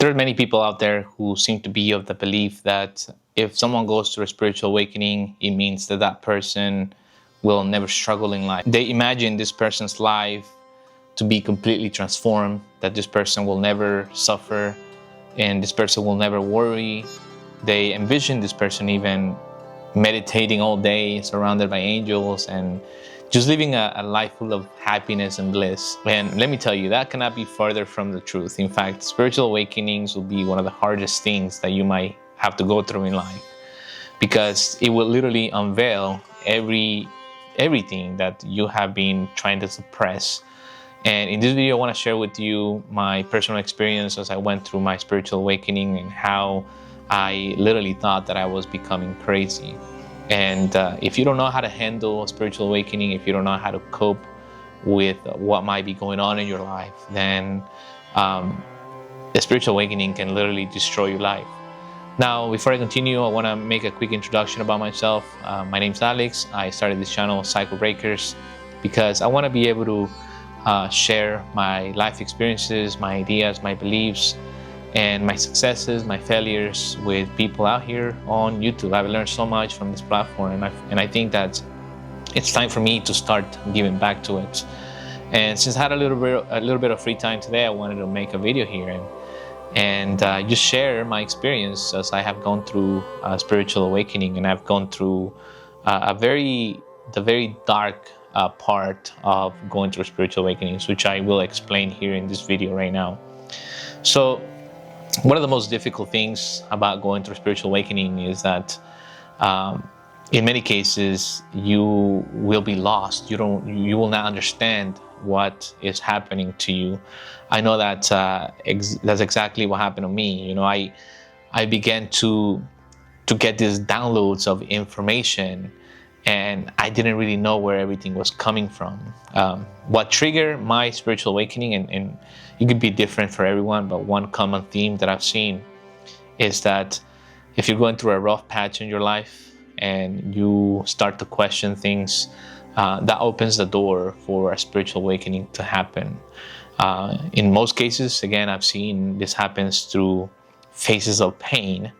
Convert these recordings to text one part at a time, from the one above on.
There are many people out there who seem to be of the belief that if someone goes through a spiritual awakening, it means that that person will never struggle in life. They imagine this person's life to be completely transformed, that this person will never suffer and this person will never worry. They envision this person even meditating all day, surrounded by angels, and just living a life full of happiness and bliss. And let me tell you, that cannot be further from the truth. In fact, spiritual awakenings will be one of the hardest things that you might have to go through in life, because it will literally unveil everything that you have been trying to suppress. And in this video, I want to share with you my personal experience as I went through my spiritual awakening and how I literally thought that I was becoming crazy. And if you don't know how to handle a spiritual awakening, if you don't know how to cope with what might be going on in your life, then a spiritual awakening can literally destroy your life. Now, before I continue, I want to make a quick introduction about myself. My name's Alex. I started this channel, Cycle Breakers, because I want to be able to share my life experiences, my ideas, my beliefs, and my successes, my failures with people out here on YouTube. I've learned so much from this platform, and I think that it's time for me to start giving back to it. And since I had a little bit of free time today, I wanted to make a video here and just share my experience as I have gone through a spiritual awakening, and I've gone through the very dark part of going through spiritual awakenings, which I will explain here in this video right now. So one of the most difficult things about going through spiritual awakening is that in many cases you will be lost. You will not understand what is happening to you. I know that that's exactly what happened to me. You know, I began to get these downloads of information, and I didn't really know where everything was coming from. What triggered my spiritual awakening, and it could be different for everyone, but one common theme that I've seen is that if you're going through a rough patch in your life and you start to question things, that opens the door for a spiritual awakening to happen. In most cases, again, I've seen this happens through phases of pain,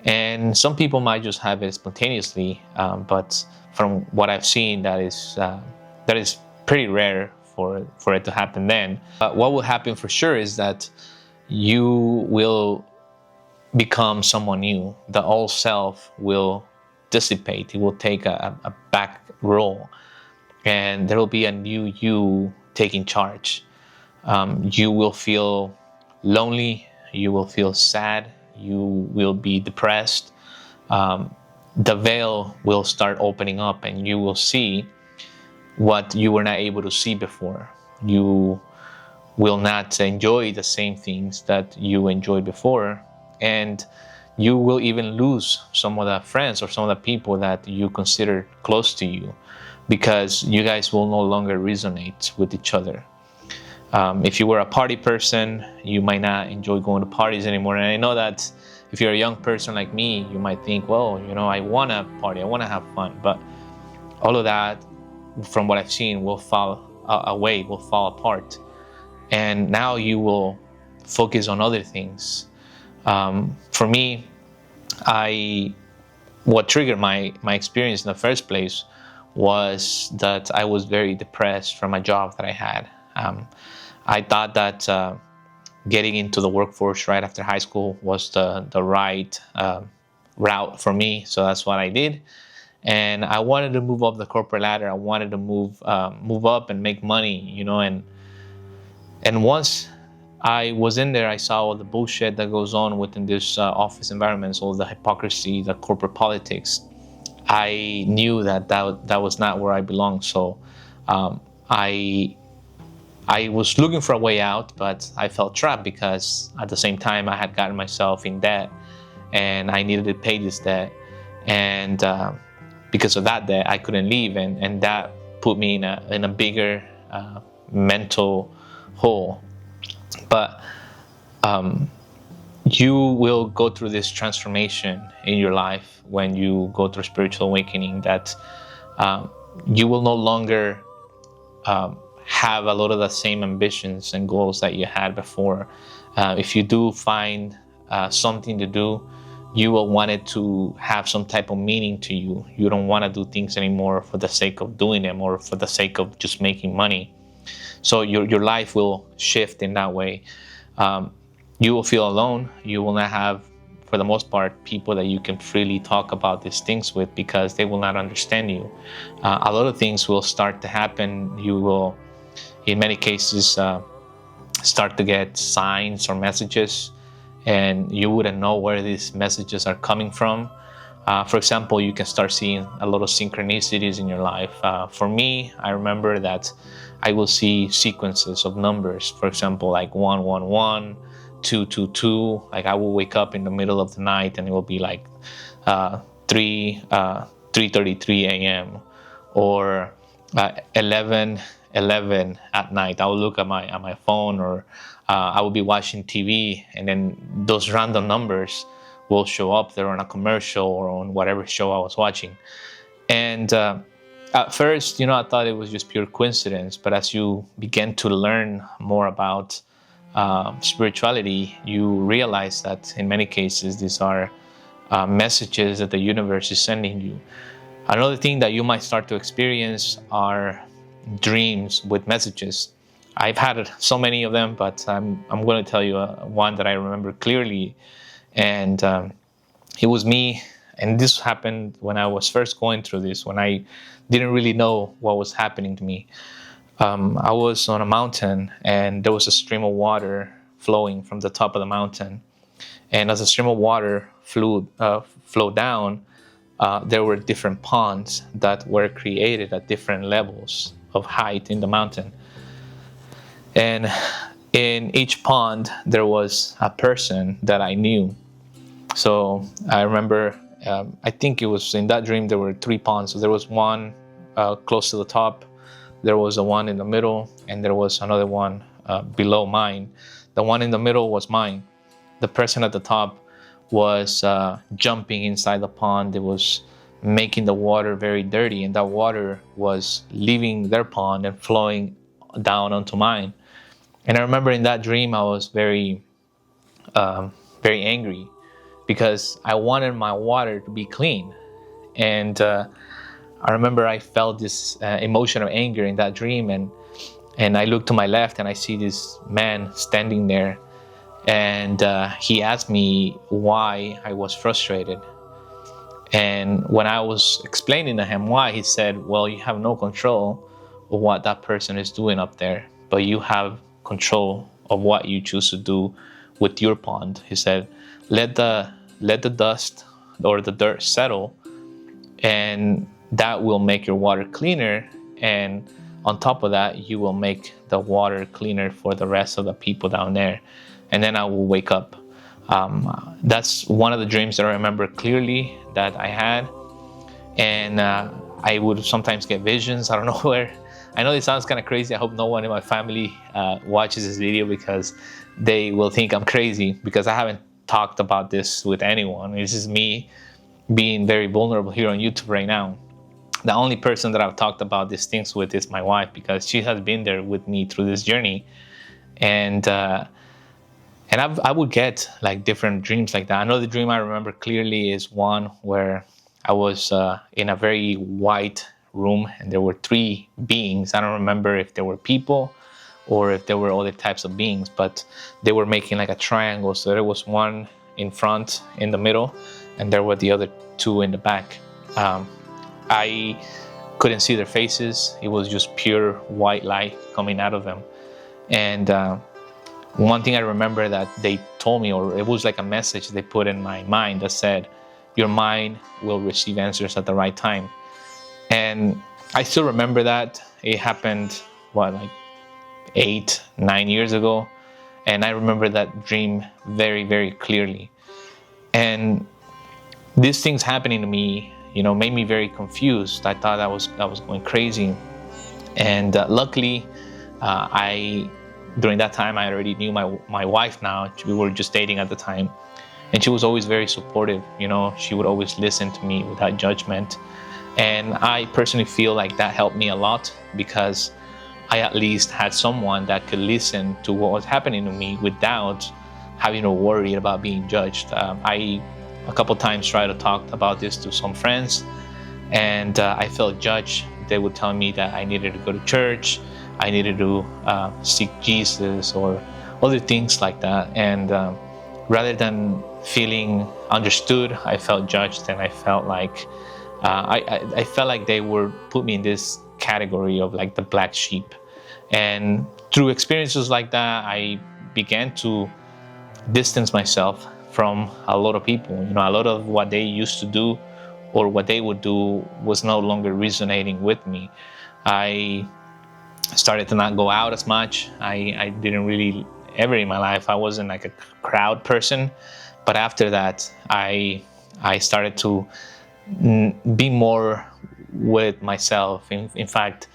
and some people might just have it spontaneously, but from what I've seen, that is pretty rare for it to happen then. What will happen for sure is that you will become someone new. The old self will dissipate. It will take a back role, and there will be a new you taking charge. You will feel lonely. You will feel sad. You will be depressed. The veil will start opening up, and you will see what you were not able to see before. You will not enjoy the same things that you enjoyed before, and you will even lose some of the friends or some of the people that you considered close to you, because you guys will no longer resonate with each other. If you were a party person, you might not enjoy going to parties anymore. And I know that if you're a young person like me, you might think, well, you know, I want to party, I want to have fun. But all of that, from what I've seen, will fall away, will fall apart. And now you will focus on other things. For me, what triggered my experience in the first place was that I was very depressed from a job that I had. I thought that getting into the workforce right after high school was the right route for me, so that's what I did. And I wanted to move up the corporate ladder. I wanted to move up and make money, you know. And once I was in there, I saw all the bullshit that goes on within this office environments, all the hypocrisy, the corporate politics. I knew that was not where I belonged. So I was looking for a way out, but I felt trapped because at the same time I had gotten myself in debt, and I needed to pay this debt. And because of that debt, I couldn't leave, and that put me in a bigger mental hole. But you will go through this transformation in your life when you go through spiritual awakening, that you will no longer have a lot of the same ambitions and goals that you had before. If you do find something to do, you will want it to have some type of meaning to you. You don't want to do things anymore for the sake of doing them or for the sake of just making money. So your life will shift in that way. You will feel alone. You will not have, for the most part, people that you can freely talk about these things with, because they will not understand you. A lot of things will start to happen. You will, in many cases, start to get signs or messages, and you wouldn't know where these messages are coming from. For example, you can start seeing a lot of synchronicities in your life. For me, I remember that I will see sequences of numbers. For example, like 111, 222. Like I will wake up in the middle of the night and it will be like 3:33 a.m. or 11:11 at night. I will look at my phone, or I will be watching TV, and then those random numbers will show up there on a commercial or on whatever show I was watching. And at first, I thought it was just pure coincidence. But as you begin to learn more about spirituality, you realize that in many cases these are messages that the universe is sending you. Another thing that you might start to experience are dreams with messages. I've had so many of them, but I'm going to tell you one that I remember clearly. And it was me, and this happened when I was first going through this, when I didn't really know what was happening to me. I was on a mountain, and there was a stream of water flowing from the top of the mountain. And as the stream of water flowed down, there were different ponds that were created at different levels of height in the mountain. And in each pond, there was a person that I knew. So I remember, I think it was in that dream, there were 3 ponds. So there was one close to the top, there was a one in the middle, and there was another one below mine. The one in the middle was mine. The person at the top was jumping inside the pond. It was making the water very dirty, and that water was leaving their pond and flowing down onto mine. And I remember in that dream, I was very angry, because I wanted my water to be clean. And I remember I felt this emotion of anger in that dream, and I looked to my left and I see this man standing there, and he asked me why I was frustrated. And when I was explaining to him why, he said, well, you have no control of what that person is doing up there, but you have control of what you choose to do with your pond. He said, let the dust or the dirt settle, and that will make your water cleaner. And on top of that, you will make the water cleaner for the rest of the people down there. And then I will wake up. That's one of the dreams that I remember clearly that I had. And I would sometimes get visions. I don't know where. I know it sounds kind of crazy. I hope no one in my family watches this video, because they will think I'm crazy, because I haven't talked about this with anyone. This is me being very vulnerable here on YouTube right now. The only person that I've talked about these things with is my wife, because she has been there with me through this journey. And I would get like different dreams like that. Another dream I remember clearly is one where I was in a very white room, and there were 3 beings. I don't remember if they were people or if there were other types of beings, but they were making like a triangle. So there was one in front, in the middle, and there were the other 2 in the back. I couldn't see their faces. It was just pure white light coming out of them. And one thing I remember that they told me, or it was like a message they put in my mind that said, your mind will receive answers at the right time. And I still remember that. It happened, like 8-9 years ago. And I remember that dream very, very clearly. And these things happening to me, made me very confused. I thought I was going crazy. And luckily, during that time, I already knew my wife now. We were just dating at the time. And she was always very supportive. She would always listen to me without judgment. And I personally feel like that helped me a lot, because I at least had someone that could listen to what was happening to me without having to worry about being judged. I a couple times tried to talk about this to some friends, and I felt judged. They would tell me that I needed to go to church, I needed to seek Jesus, or other things like that. And rather than feeling understood, I felt judged, and I felt like I felt like they would put me in this category of like the black sheep. And through experiences like that, I began to distance myself from a lot of people. A lot of what they used to do or what they would do was no longer resonating with me. I started to not go out as much. I didn't really ever in my life, I wasn't like a crowd person. But after that, I started to be more with myself. In fact,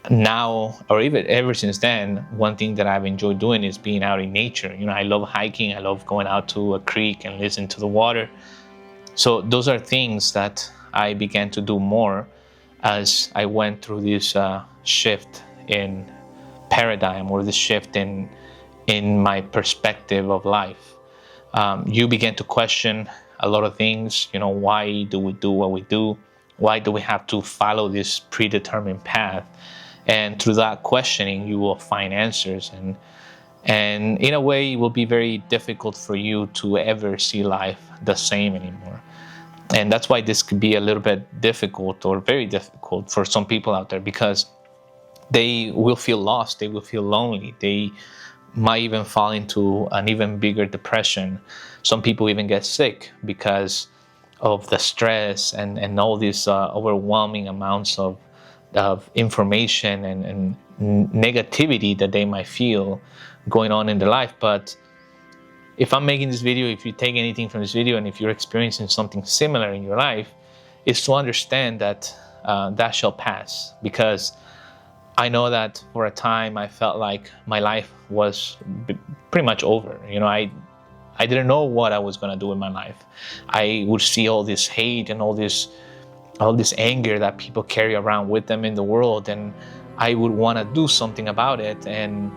now, or even ever since then, one thing that I've enjoyed doing is being out in nature. I love hiking. I love going out to a creek and listen to the water. So those are things that I began to do more as I went through this shift in paradigm, or this shift in my perspective of life. You begin to question a lot of things. Why do we do what we do? Why do we have to follow this predetermined path? And through that questioning, you will find answers. And in a way, it will be very difficult for you to ever see life the same anymore. And that's why this could be a little bit difficult, or very difficult, for some people out there, because they will feel lost, they will feel lonely, they might even fall into an even bigger depression. Some people even get sick because of the stress and all these overwhelming amounts of information and negativity that they might feel going on in their life. But if I'm making this video, if you take anything from this video, and if you're experiencing something similar in your life, is to understand that that shall pass. Because I know that for a time I felt like my life was pretty much over. I didn't know what I was going to do in my life. I would see all this hate and all this anger that people carry around with them in the world, and I would want to do something about it, and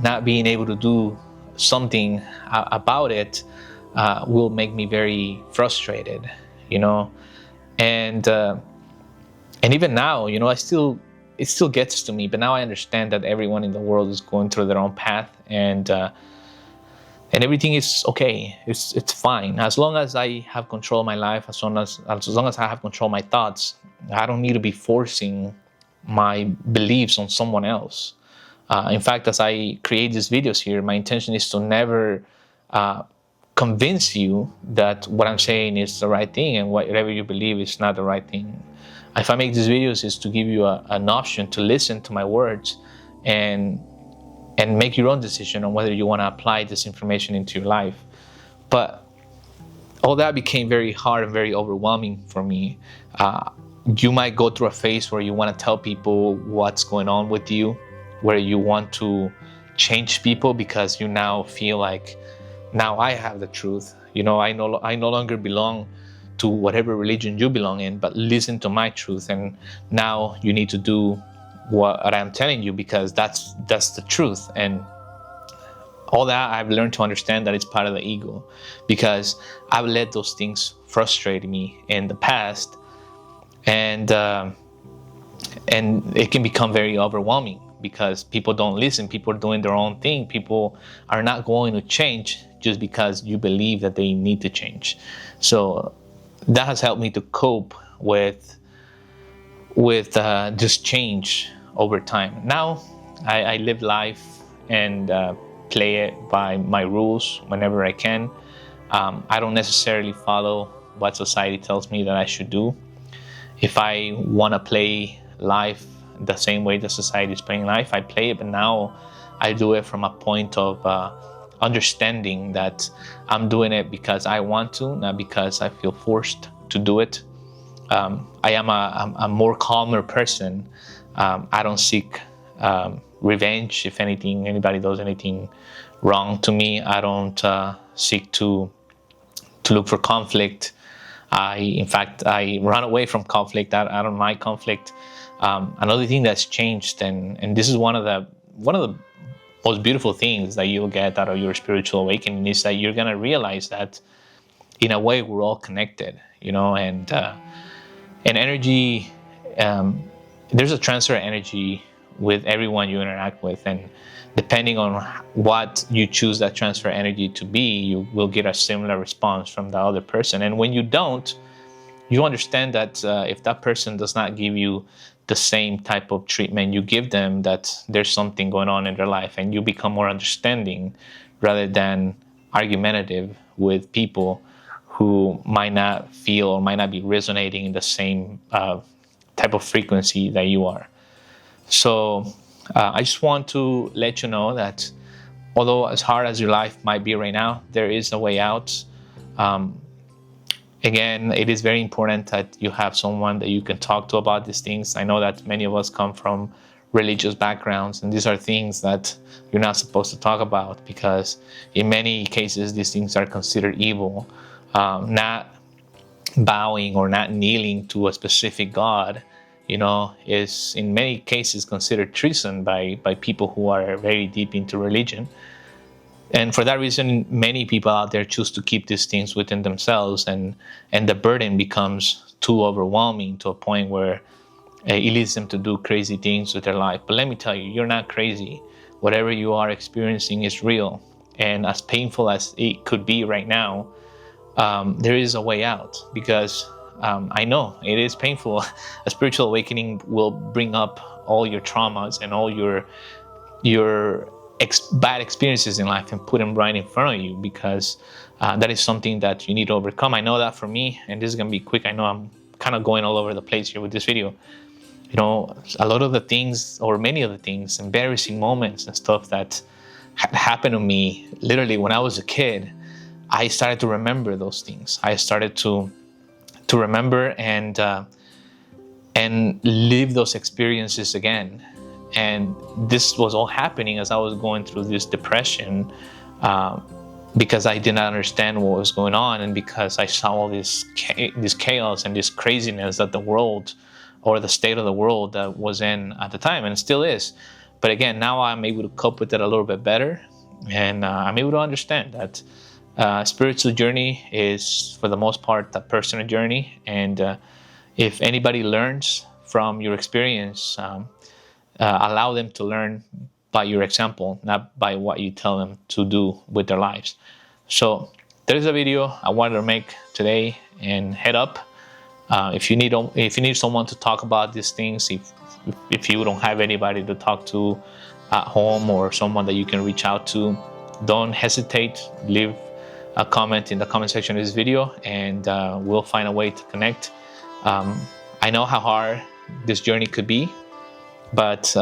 not being able to do something about it will make me very frustrated, and even now, it still gets to me. But now I understand that everyone in the world is going through their own path, and everything is okay. It's fine, as long as I have control of my life, as long as I have control of my thoughts. I don't need to be forcing my beliefs on someone else. In fact, as I create these videos here, my intention is to never convince you that what I'm saying is the right thing, and whatever you believe is not the right thing. If I make these videos, is to give you an option to listen to my words and make your own decision on whether you want to apply this information into your life. But all that became very hard and very overwhelming for me. You might go through a phase where you want to tell people what's going on with you, where you want to change people because you now feel like, now I have the truth. I no longer belong to whatever religion you belong in, but listen to my truth. And now you need to do what I'm telling you, because that's the truth. And all that, I've learned to understand that it's part of the ego, because I've let those things frustrate me in the past, and it can become very overwhelming because people don't listen. People are doing their own thing. People are not going to change just because you believe that they need to change. So that has helped me to cope with this change over time. Now I live life and play it by my rules whenever I can. I don't necessarily follow what society tells me that I should do. If I want to play life the same way the society is playing life, I play it. But now I do it from a point of understanding that I'm doing it because I want to, not because I feel forced to do it. I am a more calmer person. I don't seek revenge. If anybody does anything wrong to me, I don't seek to look for conflict. In fact, I run away from conflict. I don't like conflict. Another thing that's changed, and this is one of the most beautiful things that you'll get out of your spiritual awakening is that you're going to realize that in a way we're all connected, and energy, there's a transfer of energy with everyone you interact with, and depending on what you choose that transfer energy to be, you will get a similar response from the other person. And when you don't, you understand that if that person does not give you the same type of treatment you give them, that there's something going on in their life, and you become more understanding rather than argumentative with people who might not feel or might not be resonating in the same type of frequency that you are. So I just want to let you know that although as hard as your life might be right now, there is a way out. Again, it is very important that you have someone that you can talk to about these things. I know that many of us come from religious backgrounds, and these are things that you're not supposed to talk about, because in many cases these things are considered evil. Not bowing or not kneeling to a specific god, is in many cases considered treason by people who are very deep into religion. And for that reason, many people out there choose to keep these things within themselves, and the burden becomes too overwhelming to a point where it leads them to do crazy things with their life. But let me tell you, you're not crazy. Whatever you are experiencing is real. And as painful as it could be right now, there is a way out, because I know it is painful. A spiritual awakening will bring up all your traumas and all your bad experiences in life and put them right in front of you, because that is something that you need to overcome. I know that for me, and this is going to be quick. I know I'm kind of going all over the place here with this video. A lot of the things, or many of the things, embarrassing moments and stuff that had happened to me literally when I was a kid, I started to remember those things. I started to remember and live those experiences again. And this was all happening as I was going through this depression, because I did not understand what was going on, and because I saw all this chaos and this craziness that the world, or the state of the world that was in at the time, and still is. But again, now I'm able to cope with it a little bit better, and I'm able to understand that spiritual journey is, for the most part, a personal journey. And if anybody learns from your experience, allow them to learn by your example, not by what you tell them to do with their lives. So there's a video I wanted to make today, and head up. If you need someone to talk about these things, if you don't have anybody to talk to at home, or someone that you can reach out to, don't hesitate. Leave a comment in the comment section of this video, and we'll find a way to connect. I know how hard this journey could be, but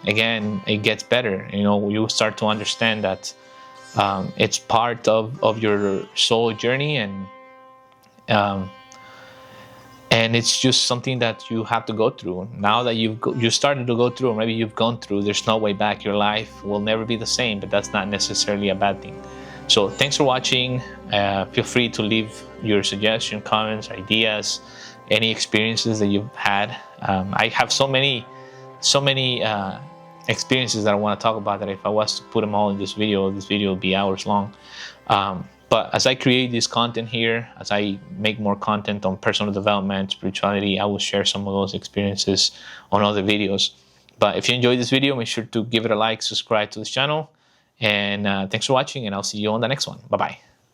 again, it gets better. You start to understand that it's part of your soul journey, and it's just something that you have to go through. Now that you started to go through, or maybe you've gone through, there's no way back. Your life will never be the same, but that's not necessarily a bad thing. So thanks for watching. Feel free to leave your suggestions, comments, ideas, any experiences that you've had. I have so many experiences that I want to talk about, that if I was to put them all in this video would be hours long. But as I create this content here, as I make more content on personal development, spirituality, I will share some of those experiences on other videos. But if you enjoyed this video, make sure to give it a like, subscribe to this channel, and thanks for watching, and I'll see you on the next one. Bye-bye.